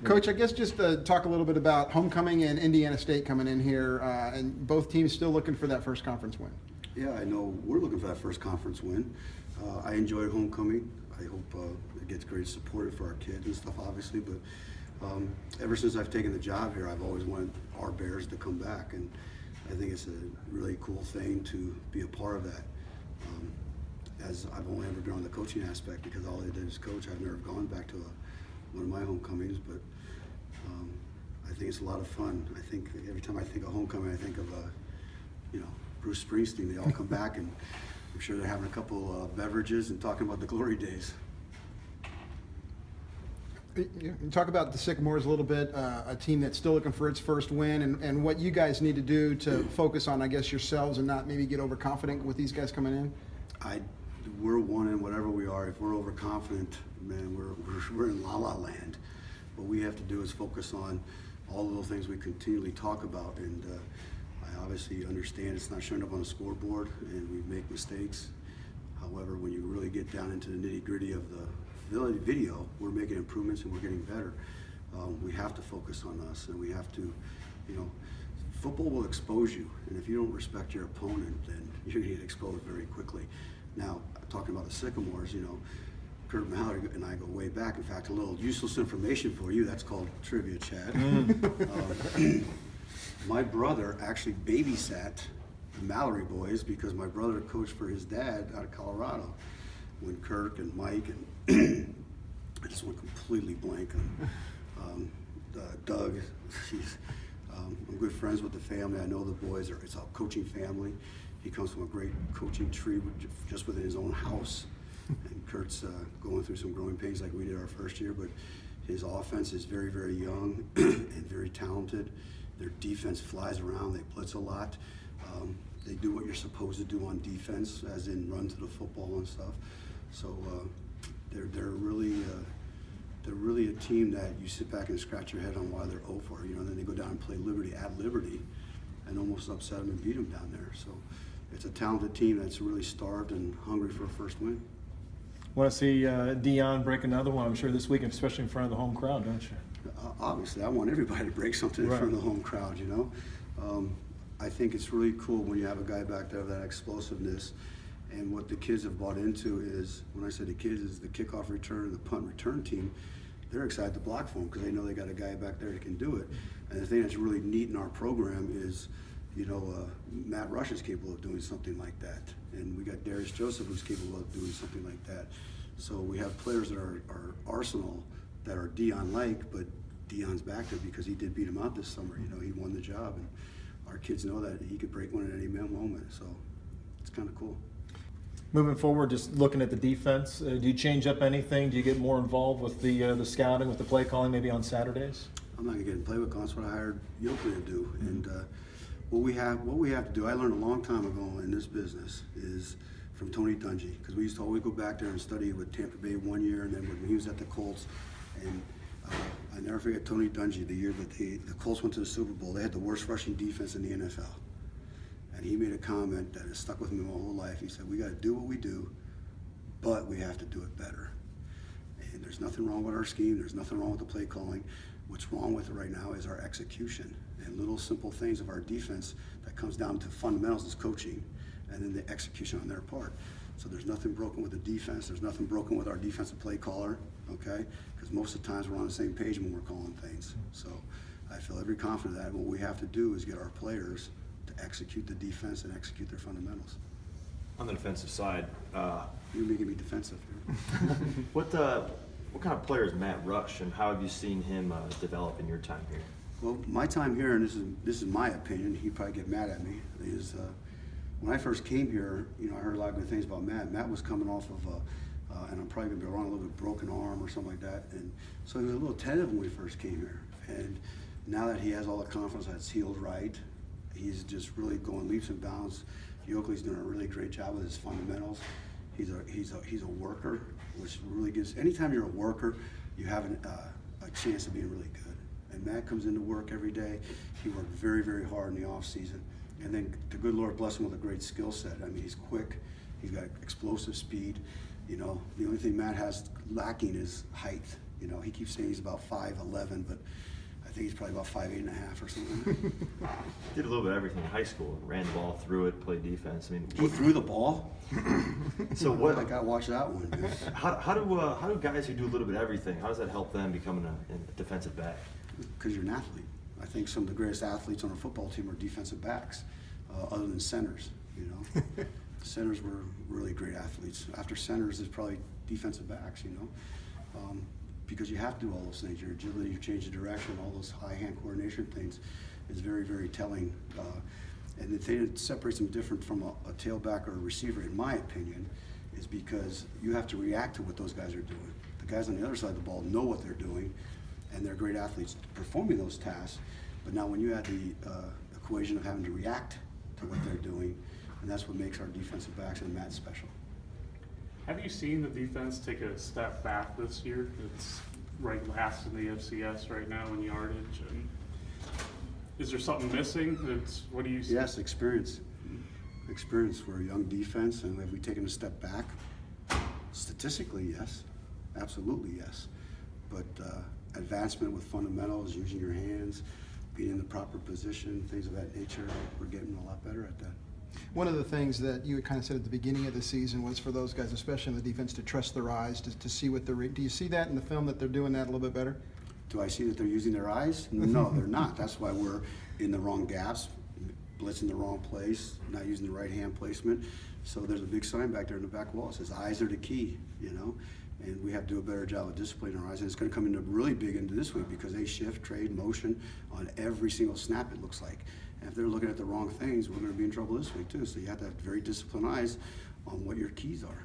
Coach, I guess just talk a little bit about homecoming and Indiana State coming in here, and both teams still looking for that first conference win. Yeah, I know we're looking for that first conference win. I enjoyed homecoming. I hope it gets great support for our kids and stuff, obviously. But ever since I've taken the job here, I've always wanted our Bears to come back, and I think it's a really cool thing to be a part of that. As I've only ever been on the coaching aspect because all I did is coach. I've never gone back to one of my homecomings, but I think it's a lot of fun. I think every time I think of homecoming, I think of Bruce Springsteen. They all come back, and I'm sure they're having a couple beverages and talking about the glory days. Talk about the Sycamores a little bit, a team that's still looking for its first win, and what you guys need to do to focus on, I guess, yourselves and not maybe get overconfident with these guys coming in. We're one in whatever we are. If we're overconfident, man, we're in la-la land. What we have to do is focus on all of those things we continually talk about, and I obviously understand it's not showing up on the scoreboard, and we make mistakes. However, when you really get down into the nitty-gritty of the video, we're making improvements and we're getting better. We have to focus on us, and we have to, football will expose you, and if you don't respect your opponent, then you're going to get exposed very quickly. Now, talking about the Sycamores, Kurt Mallory and I go way back. In fact, a little useless information for you, that's called trivia, Chad. My brother actually babysat the Mallory boys because my brother coached for his dad out of Colorado when Kirk and Mike and I just went completely blank on Doug. I'm good friends with the family. I know the boys it's a coaching family. He comes from a great coaching tree just within his own house. And Kurt's going through some growing pains like we did our first year, but his offense is very, very young and very talented. Their defense flies around. They blitz a lot. They do what you're supposed to do on defense, as in run to the football and stuff. So they're really a team that you sit back and scratch your head on why they're 0-4. And then they go down and play Liberty at Liberty and almost upset them and beat them down there. So it's a talented team that's really starved and hungry for a first win. Want to see Dion break another one, I'm sure, this weekend, especially in front of the home crowd, don't you? Obviously, I want everybody to break something in front of the home crowd, I think it's really cool when you have a guy back there with that explosiveness. And what the kids have bought into is, when I say the kids, is the kickoff return and the punt return team. They're excited to block for him because they know they got a guy back there that can do it. And the thing that's really neat in our program is, Matt Rush is capable of doing something like that. And we got Darius Joseph who's capable of doing something like that. So we have players that are arsenal that are Dion-like, but Dion's back there because he did beat him out this summer. He won the job. And our kids know that he could break one at any moment. So it's kind of cool. Moving forward, just looking at the defense, do you change up anything? Do you get more involved with the scouting, with the play calling, maybe on Saturdays? I'm not going to get in play with calling. That's what I hired Yoakley to do. And what we have to do, I learned a long time ago in this business, is from Tony Dungy, because we used to always go back there and study with Tampa Bay one year, and then when he was at the Colts, and I never forget Tony Dungy, the year that the Colts went to the Super Bowl. They had the worst rushing defense in the NFL. And he made a comment that has stuck with me my whole life. He said, we got to do what we do, but we have to do it better. And there's nothing wrong with our scheme. There's nothing wrong with the play calling. What's wrong with it right now is our execution and little simple things of our defense that comes down to fundamentals as coaching and then the execution on their part. So there's nothing broken with the defense. There's nothing broken with our defensive play caller, okay? Because most of the times we're on the same page when we're calling things. So I feel every confident that what we have to do is get our players to execute the defense and execute their fundamentals. On the defensive side, You're making me defensive here. what kind of player is Matt Rush, and how have you seen him develop in your time here? Well, my time here, and this is my opinion, he'd probably get mad at me, is when I first came here, I heard a lot of good things about Matt. Matt was coming off of, and I'm probably going to be wrong, a little bit broken arm or something like that. And so he was a little tentative when we first came here. And now that he has all the confidence that's healed right, he's just really going leaps and bounds. Yoakley's doing a really great job with his fundamentals. He's a worker, which really gives, anytime you're a worker, you have a chance of being really good. And Matt comes into work every day. He worked very, very hard in the off season. And then the good Lord bless him with a great skill set. I mean, he's quick. He's got explosive speed. The only thing Matt has lacking is height. You know, he keeps saying he's about 5'11", but I think he's probably about 5'8.5" or something. Did a little bit of everything in high school. Ran the ball, threw it, played defense. I mean, He threw the ball. so what? I got to watch that one. Man. How do guys who do a little bit of everything? How does that help them becoming a defensive back? Because you're an athlete. I think some of the greatest athletes on our football team are defensive backs, other than centers. You know, centers were really great athletes. After centers, is probably defensive backs. You know, because you have to do all those things. Your agility, your change of direction, all those high hand coordination things is very, very telling. And the thing that separates them different from a tailback or a receiver, in my opinion, is because you have to react to what those guys are doing. The guys on the other side of the ball know what they're doing, and they're great athletes performing those tasks. But now when you add the equation of having to react to what they're doing, and that's what makes our defensive backs and Matt special. Have you seen the defense take a step back this year? It's right last in the FCS right now in yardage. And is there something missing? What do you see? Yes, experience. Experience. We're a young defense, and have we taken a step back? Statistically, yes. Absolutely, yes. But advancement with fundamentals, using your hands, being in the proper position, things of that nature, we're getting a lot better at that. One of the things that you had kind of said at the beginning of the season was for those guys, especially in the defense, to trust their eyes, to see what they're do you see that in the film, that they're doing that a little bit better? Do I see that they're using their eyes? No, they're not. That's why we're in the wrong gaps, blitzing the wrong place, not using the right hand placement. So there's a big sign back there in the back wall. It says eyes are the key, you know? And we have to do a better job of disciplining our eyes. And it's going to come into really big into this week because they shift, trade, motion on every single snap, it looks like. And if they're looking at the wrong things, we're going to be in trouble this week too. So you have to have very disciplined eyes on what your keys are.